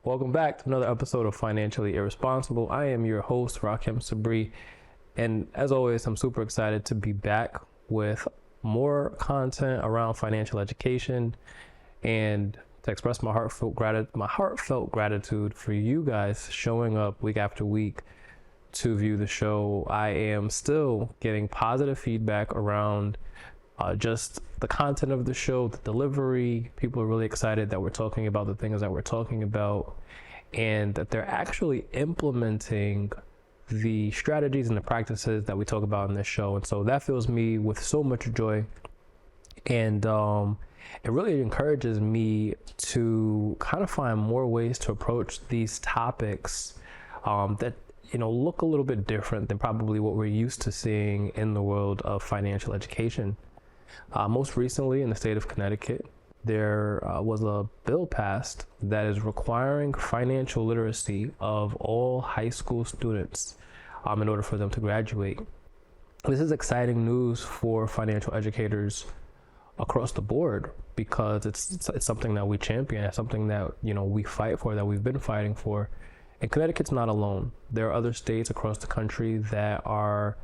Welcome back to another episode of Financially Irresponsible. I am your host, Rakim Sabri, and as always, I'm super excited to be back with more content around financial education and to express my heartfelt gratitude for you guys showing up week after week to view the show. I am still getting positive feedback around just the content of the show, the delivery. People are really excited that we're talking about the things that we're talking about and that they're actually implementing the strategies and the practices that we talk about in this show. And so that fills me with so much joy. And it really encourages me to kind of find more ways to approach these topics that look a little bit different than probably what we're used to seeing in the world of financial education. Most recently in the state of Connecticut, there was a bill passed that is requiring financial literacy of all high school students in order for them to graduate. This is exciting news for financial educators across the board because it's something that we champion, it's something that we fight for, that we've been fighting for. And Connecticut's not alone. There are other states across the country that are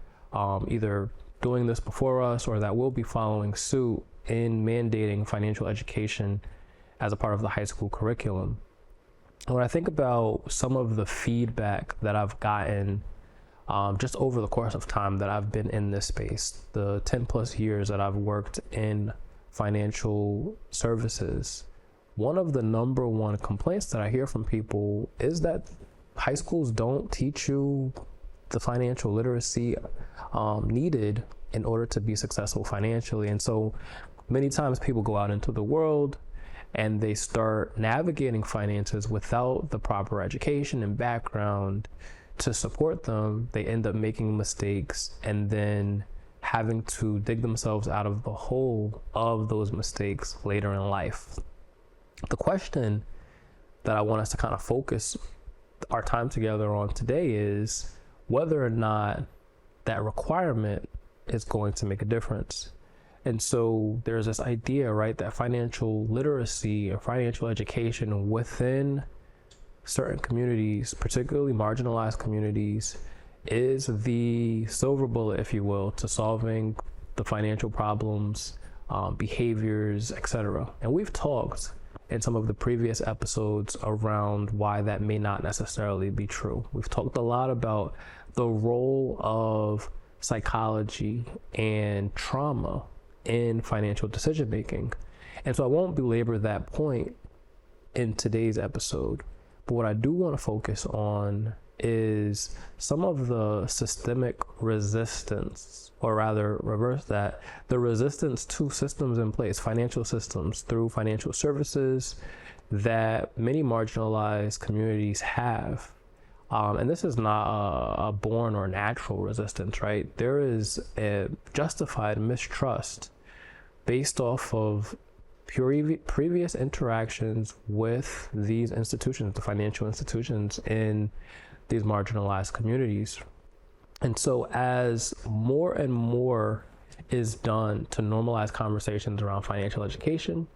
either doing this before us or that will be following suit in mandating financial education as a part of the high school curriculum. And when I think about some of the feedback that I've gotten just over the course of time that I've been in this space, the 10 plus years that I've worked in financial services, one of the number one complaints that I hear from people is that high schools don't teach you the financial literacy needed in order to be successful financially. And so many times people go out into the world and they start navigating finances without the proper education and background to support them. They end up making mistakes and then having to dig themselves out of the hole of those mistakes later in life. The question that I want us to kind of focus our time together on today is whether or not that requirement is going to make a difference. And so there's this idea, right, that financial literacy or financial education within certain communities, particularly marginalized communities, is the silver bullet, if you will, to solving the financial problems, behaviors, etc. And we've talked in some of the previous episodes around why that may not necessarily be true. We've talked a lot about the role of psychology and trauma in financial decision making. And so I won't belabor that point in today's episode, but what I do want to focus on is some of the systemic resistance, or rather reverse that, the resistance to systems in place, financial systems through financial services that many marginalized communities have. And this is not a born or natural resistance, right? There is a justified mistrust based off of previous interactions with these institutions, the financial institutions in these marginalized communities. And so as more and more is done to normalize conversations around financial education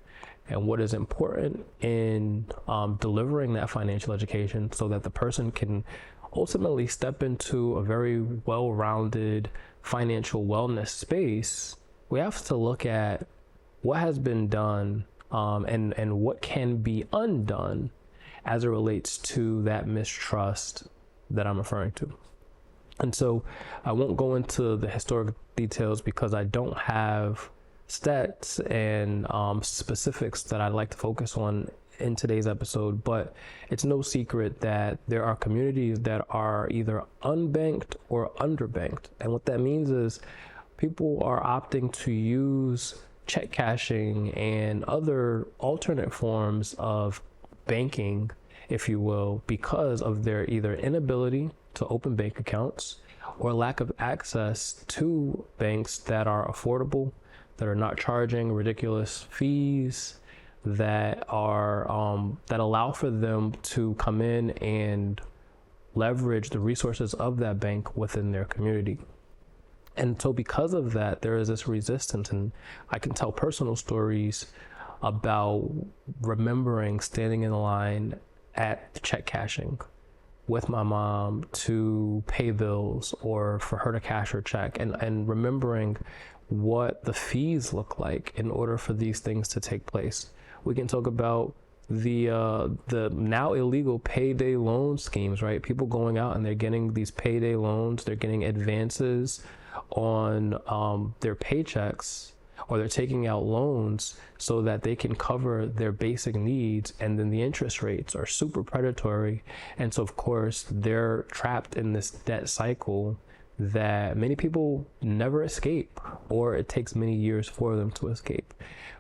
and what is important in delivering that financial education so that the person can ultimately step into a very well-rounded financial wellness space, we have to look at what has been done and what can be undone as it relates to that mistrust that I'm referring to. And so I won't go into the historic details because I don't have stats and specifics that I'd like to focus on in today's episode, but it's no secret that there are communities that are either unbanked or underbanked. And what that means is people are opting to use check cashing and other alternate forms of banking, if you will, because of their either inability to open bank accounts or lack of access to banks that are affordable, that are not charging ridiculous fees, that are that allow for them to come in and leverage the resources of that bank within their community. And so because of that, there is this resistance, and I can tell personal stories about remembering standing in line at the check cashing with my mom to pay bills or for her to cash her check, and remembering what the fees look like in order for these things to take place. We can talk about the now illegal payday loan schemes, right? People going out and they're getting these payday loans, they're getting advances on their paychecks, or they're taking out loans so that they can cover their basic needs, and then the interest rates are super predatory. And so of course they're trapped in this debt cycle that many people never escape, or it takes many years for them to escape.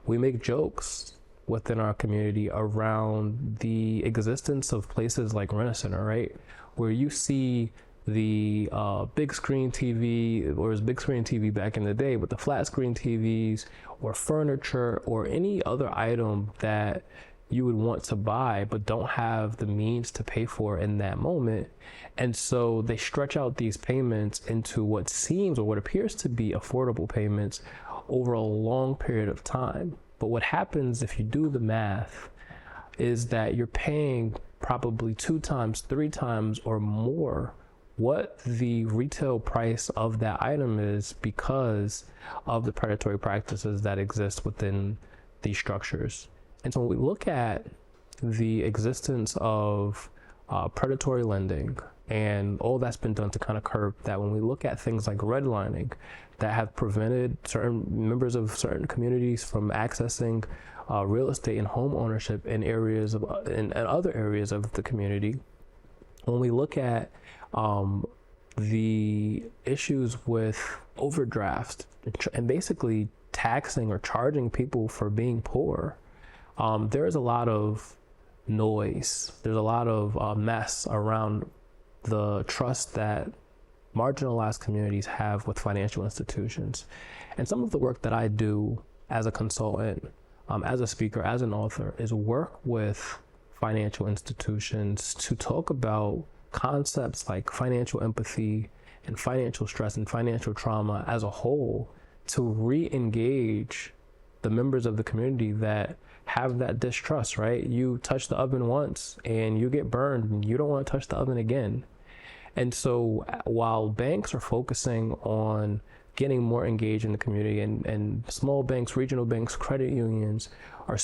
We make jokes within our community around the existence of places like Rent-A-Center, right? Where you see the big screen TV, or it was big screen TV back in the day, but the flat screen TVs or furniture or any other item that you would want to buy but don't have the means to pay for in that moment. And so they stretch out these payments into what seems, or what appears to be, affordable payments over a long period of time. But what happens if you do the math is that you're paying probably 2 times, 3 times or more what the retail price of that item is, because of the predatory practices that exist within these structures. And so when we look at the existence of predatory lending and all that's been done to kind of curb that, when we look at things like redlining that have prevented certain members of certain communities from accessing real estate and home ownership in areas of in other areas of the community, when we look at the issues with overdraft and basically taxing or charging people for being poor, there is a lot of noise. There's a lot of mess around the trust that marginalized communities have with financial institutions. And some of the work that I do as a consultant, as a speaker, as an author, is work with financial institutions to talk about concepts like financial empathy and financial stress and financial trauma as a whole, to re-engage the members of the community that have that distrust, right? You touch the oven once and you get burned and you don't want to touch the oven again. And so while banks are focusing on getting more engaged in the community, and small banks, regional banks, credit unions are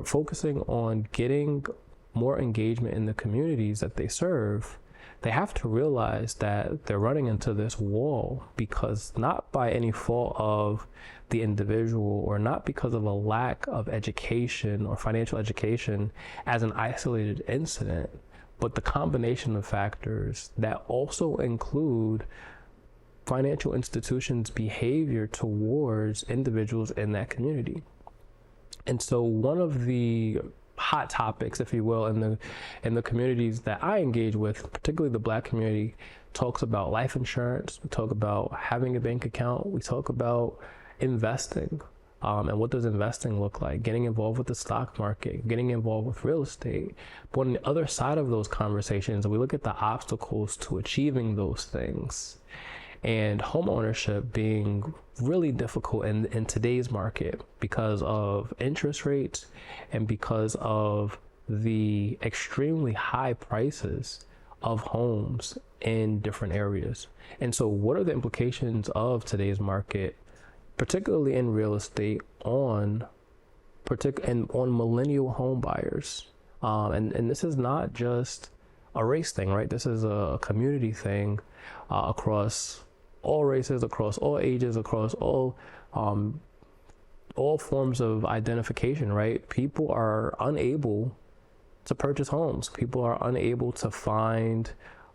focusing on getting more engagement in the communities that they serve, they have to realize that they're running into this wall, because not by any fault of the individual, or not because of a lack of education or financial education as an isolated incident, but the combination of factors that also include financial institutions' behavior towards individuals in that community. And so one of the hot topics, if you will, in the communities that I engage with, particularly the Black community, talks about life insurance. We talk about having a bank account. We talk about investing, and what does investing look like, getting involved with the stock market, getting involved with real estate. But on the other side of those conversations, we look at the obstacles to achieving those things, and home ownership being really difficult in today's market because of interest rates and because of the extremely high prices of homes in different areas. And so what are the implications of today's market, particularly in real estate, on millennial home buyers? And this is not just a race thing, right? This is a community thing across all races, across all ages, across all forms of identification, right? People are unable to purchase homes. People are unable to find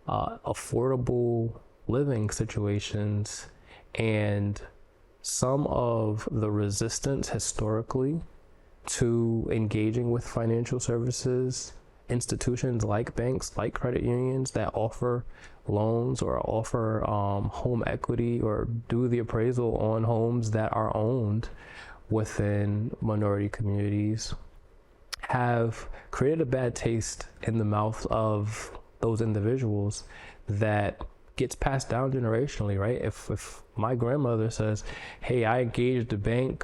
affordable living situations. And some of the resistance historically to engaging with financial services institutions like banks, like credit unions that offer loans or offer home equity or do the appraisal on homes that are owned within minority communities, have created a bad taste in the mouth of those individuals that gets passed down generationally, right? If my grandmother says, hey, I engaged the bank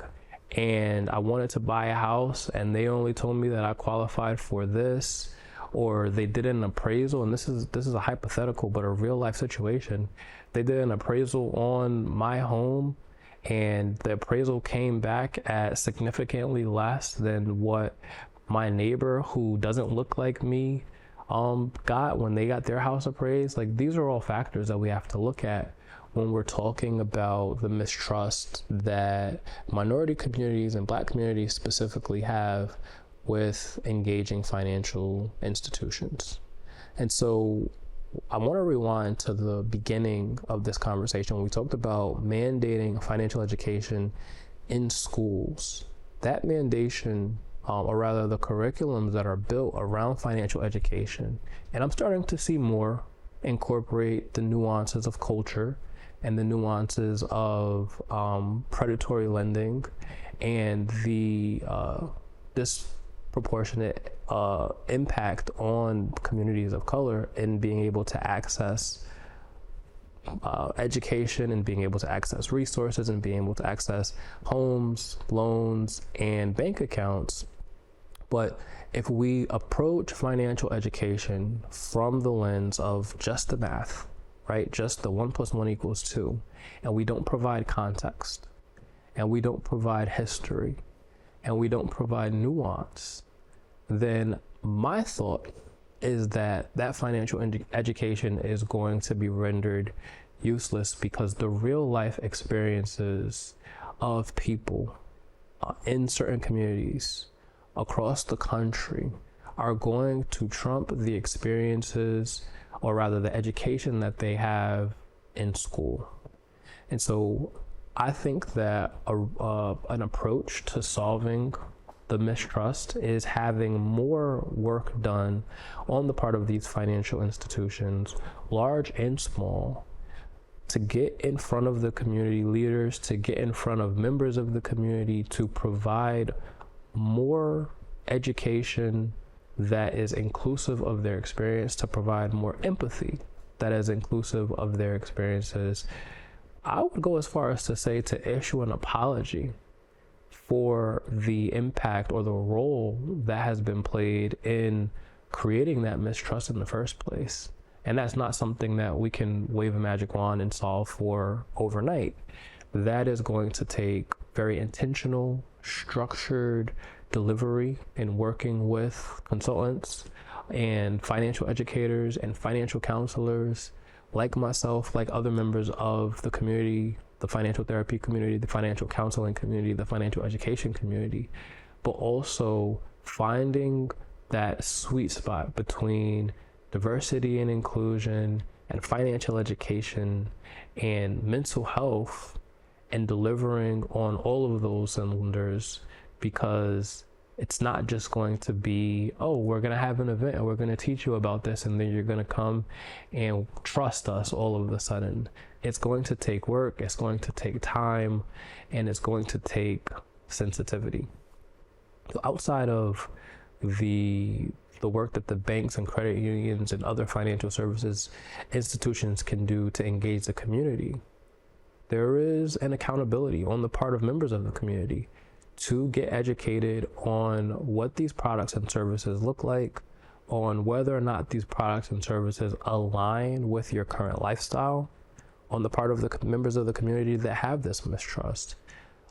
and I wanted to buy a house and they only told me that I qualified for this, or they did an appraisal, and this is a hypothetical but a real life situation. They did an appraisal on my home, and the appraisal came back at significantly less than what my neighbor, who doesn't look like me, got when they got their house appraised. Like, these are all factors that we have to look at when we're talking about the mistrust that minority communities and Black communities specifically have with engaging financial institutions. And so I want to rewind to the beginning of this conversation when we talked about mandating financial education in schools. That mandation, or rather the curriculums that are built around financial education, and I'm starting to see more incorporate the nuances of culture and the nuances of predatory lending and the disproportionate impact on communities of color in being able to access education and being able to access resources and being able to access homes, loans, and bank accounts. But if we approach financial education from the lens of just the math, right, just the 1 + 1 = 2, and we don't provide context, and we don't provide history, and we don't provide nuance, then my thought is that financial education is going to be rendered useless, because the real life experiences of people in certain communities across the country are going to trump the experiences, or rather the education that they have in school. And so I think that an approach to solving the mistrust is having more work done on the part of these financial institutions, large and small, to get in front of the community leaders, to get in front of members of the community, to provide more education that is inclusive of their experience, to provide more empathy that is inclusive of their experiences. I would go as far as to say to issue an apology for the impact or the role that has been played in creating that mistrust in the first place. And that's not something that we can wave a magic wand and solve for overnight. That is going to take very intentional, structured delivery and working with consultants and financial educators and financial counselors like myself, like other members of the community, the financial therapy community, the financial counseling community, the financial education community, but also finding that sweet spot between diversity and inclusion and financial education and mental health, and delivering on all of those cylinders, because it's not just going to be, oh, we're going to have an event and we're going to teach you about this, and then you're going to come and trust us all of a sudden. It's going to take work, it's going to take time, and it's going to take sensitivity. So outside of the work that the banks and credit unions and other financial services institutions can do to engage the community, there is an accountability on the part of members of the community to get educated on what these products and services look like, on whether or not these products and services align with your current lifestyle, on the part of the members of the community that have this mistrust,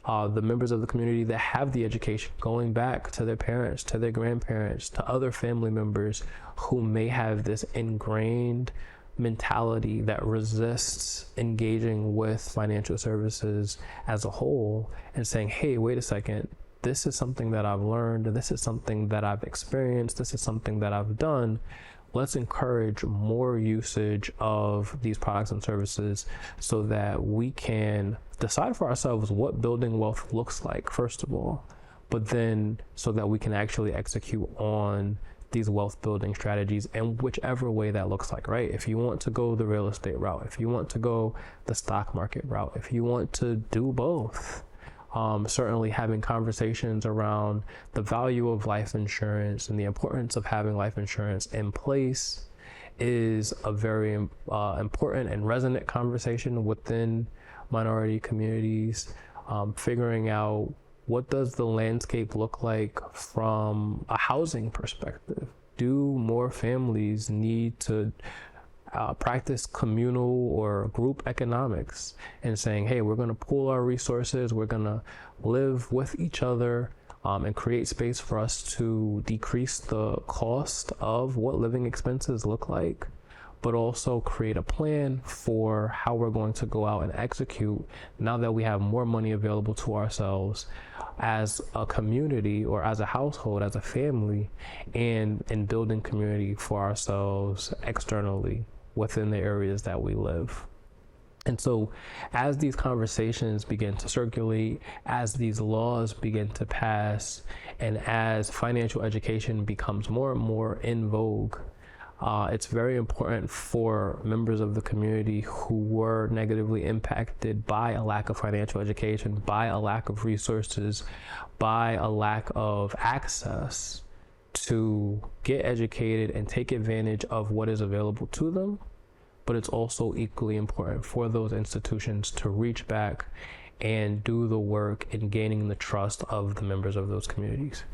the members of the community that have the education going back to their parents, to their grandparents, to other family members who may have this ingrained mentality that resists engaging with financial services as a whole, and saying, hey, wait a second, this is something that I've learned, this is something that I've experienced, this is something that I've done. Let's encourage more usage of these products and services so that we can decide for ourselves what building wealth looks like, first of all, but then so that we can actually execute on these wealth building strategies in whichever way that looks like, right? If you want to go the real estate route, if you want to go the stock market route, if you want to do both, certainly having conversations around the value of life insurance and the importance of having life insurance in place is a very important and resonant conversation within minority communities. Figuring out, what does the landscape look like from a housing perspective? do more families need to practice communal or group economics and saying, hey, we're going to pool our resources, we're going to live with each other, and create space for us to decrease the cost of what living expenses look like, but also create a plan for how we're going to go out and execute now that we have more money available to ourselves as a community or as a household, as a family, and in building community for ourselves externally within the areas that we live. And so as these conversations begin to circulate, as these laws begin to pass, and as financial education becomes more and more in vogue, it's very important for members of the community who were negatively impacted by a lack of financial education, by a lack of resources, by a lack of access, to get educated and take advantage of what is available to them. But it's also equally important for those institutions to reach back and do the work in gaining the trust of the members of those communities.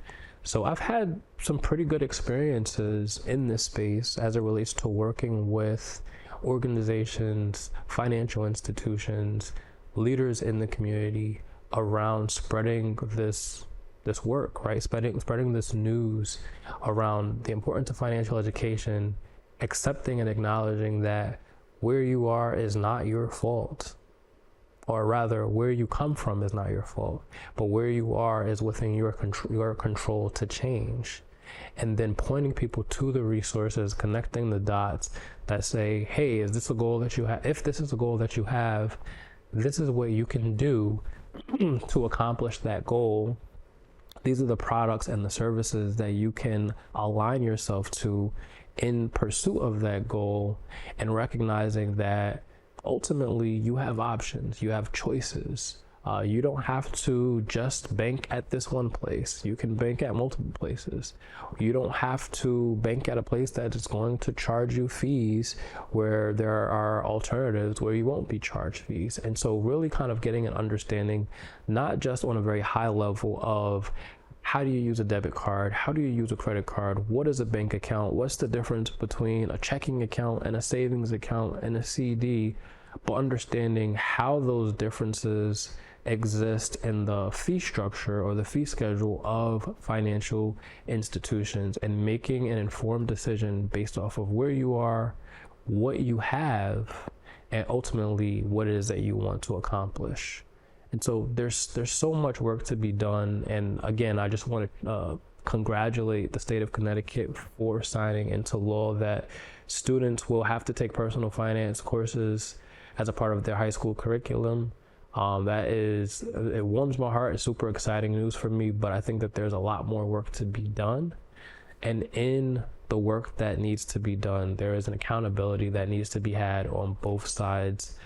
So I've had some pretty good experiences in this space as it relates to working with organizations, financial institutions, leaders in the community around spreading this work, right? Spreading this news around the importance of financial education, accepting and acknowledging that where you are is not your fault, or rather where you come from is not your fault, but where you are is within your control to change. And then pointing people to the resources, connecting the dots that say, hey, is this a goal that you have? If this is a goal that you have, this is what you can do to accomplish that goal. These are the products and the services that you can align yourself to in pursuit of that goal, and recognizing that ultimately you have options, you have choices. You don't have to just bank at this one place. You can bank at multiple places. You don't have to bank at a place that is going to charge you fees where there are alternatives where you won't be charged fees. And so really kind of getting an understanding, not just on a very high level of how do you use a debit card? How do you use a credit card? What is a bank account? What's the difference between a checking account and a savings account and a CD? But understanding how those differences exist in the fee structure or the fee schedule of financial institutions, and making an informed decision based off of where you are, what you have, and ultimately what it is that you want to accomplish. And so there's so much work to be done. And again, I just want to congratulate the state of Connecticut for signing into law that students will have to take personal finance courses as a part of their high school curriculum. It warms my heart. It's super exciting news for me, but I think that there's a lot more work to be done. And in the work that needs to be done, there is an accountability that needs to be had on both sides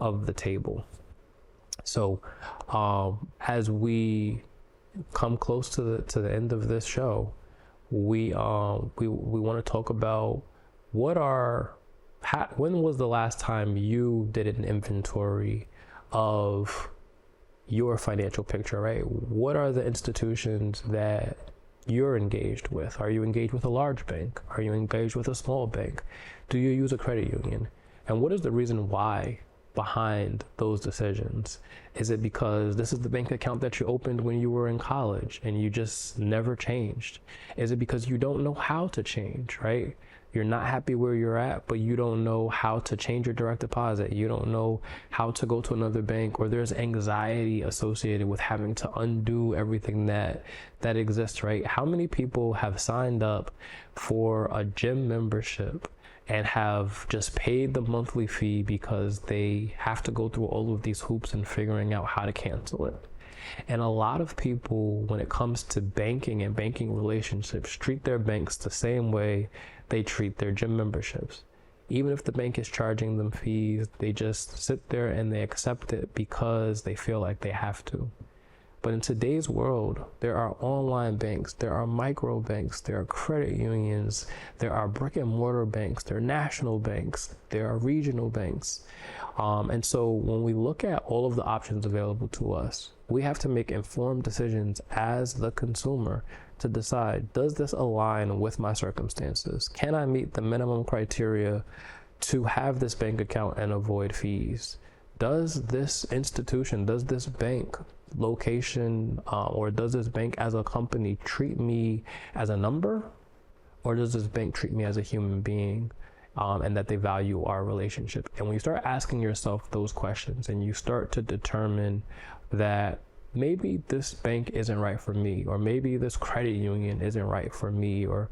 of the table. So as we come close to the end of this show, we want to talk about when was the last time you did an inventory of your financial picture, right? What are the institutions that you're engaged with? Are you engaged with a large bank? Are you engaged with a small bank? Do you use a credit union? And what is the reason why behind those decisions? Is it because this is the bank account that you opened when you were in college and you just never changed? Is it because you don't know how to change, right? You're not happy where you're at, but you don't know how to change your direct deposit. You don't know how to go to another bank, or there's anxiety associated with having to undo everything that exists, right? How many people have signed up for a gym membership and have just paid the monthly fee because they have to go through all of these hoops and figuring out how to cancel it? And a lot of people, when it comes to banking and banking relationships, treat their banks the same way they treat their gym memberships. Even if the bank is charging them fees, they just sit there and they accept it because they feel like they have to. But in today's world, there are online banks, there are micro banks, there are credit unions, there are brick and mortar banks, there are national banks, there are regional banks. And so when we look at all of the options available to us, we have to make informed decisions as the consumer to decide, does this align with my circumstances? Can I meet the minimum criteria to have this bank account and avoid fees? Does this institution, does this bank location, or does this bank as a company treat me as a number? Or does this bank treat me as a human being, and that they value our relationship? And when you start asking yourself those questions and you start to determine that maybe this bank isn't right for me, or maybe this credit union isn't right for me, or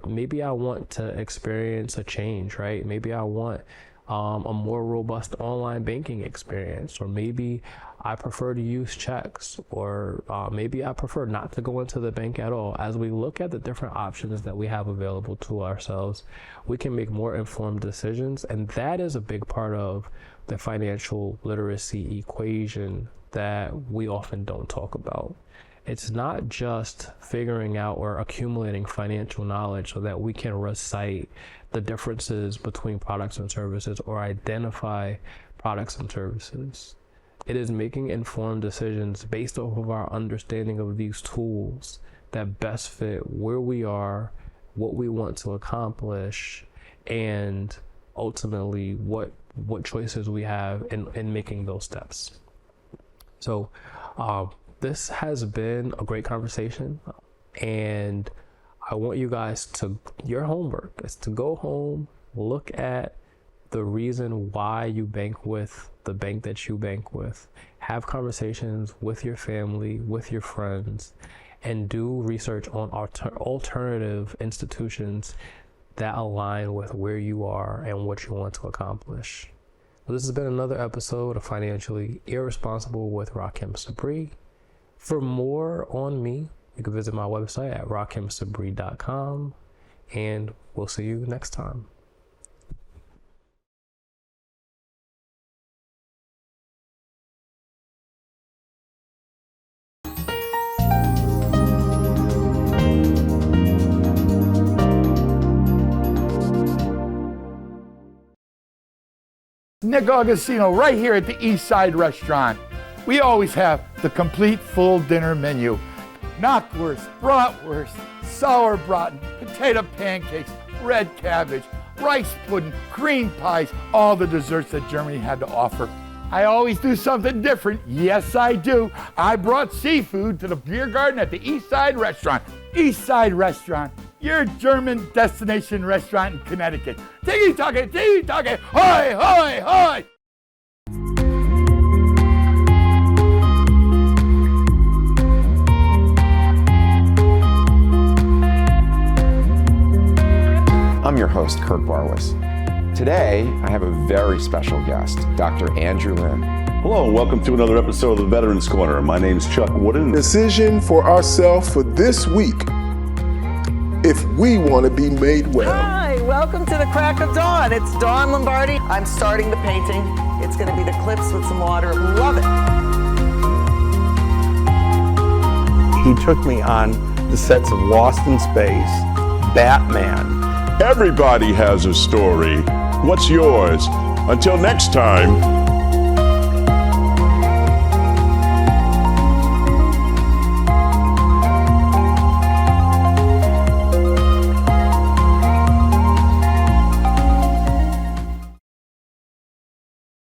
maybe I want to experience a change, right? Maybe I want a more robust online banking experience, or maybe I prefer to use checks, or maybe I prefer not to go into the bank at all. As we look at the different options that we have available to ourselves, we can make more informed decisions, and that is a big part of the financial literacy equation that we often don't talk about. It's not just figuring out or accumulating financial knowledge so that we can recite the differences between products and services or identify products and services. It is making informed decisions based off of our understanding of these tools that best fit where we are, what we want to accomplish, and ultimately what choices we have in making those steps. So this has been a great conversation, and I want you guys to, your homework is to go home, look at the reason why you bank with the bank that you bank with, have conversations with your family, with your friends, and do research on alternative institutions that align with where you are and what you want to accomplish. Well, this has been another episode of Financially Irresponsible with Rakim Sabri. For more on me, you can visit my website at rakimsabri.com, and we'll see you next time. Nick Augustino right here at the East Side Restaurant. We always have the complete full dinner menu. Knockwurst, bratwurst, sauerbraten, potato pancakes, red cabbage, rice pudding, cream pies, all the desserts that Germany had to offer. I always do something different. Yes, I do. I brought seafood to the beer garden at the East Side Restaurant. East Side Restaurant, your German destination restaurant in Connecticut. Tiki-taka, tiki-taka, hoi, hoi, hoi! I'm your host, Kurt Barwis. Today, I have a very special guest, Dr. Andrew Lin. Hello, and welcome to another episode of the Veterans Corner. My name's Chuck Wooden. Decision for ourselves for this week, if we want to be made well. Hi, welcome to the crack of dawn. It's Dawn Lombardi. I'm starting the painting. It's going to be the cliffs with some water. Love it. He took me on the sets of Lost in Space, Batman. Everybody has a story. What's yours? Until next time.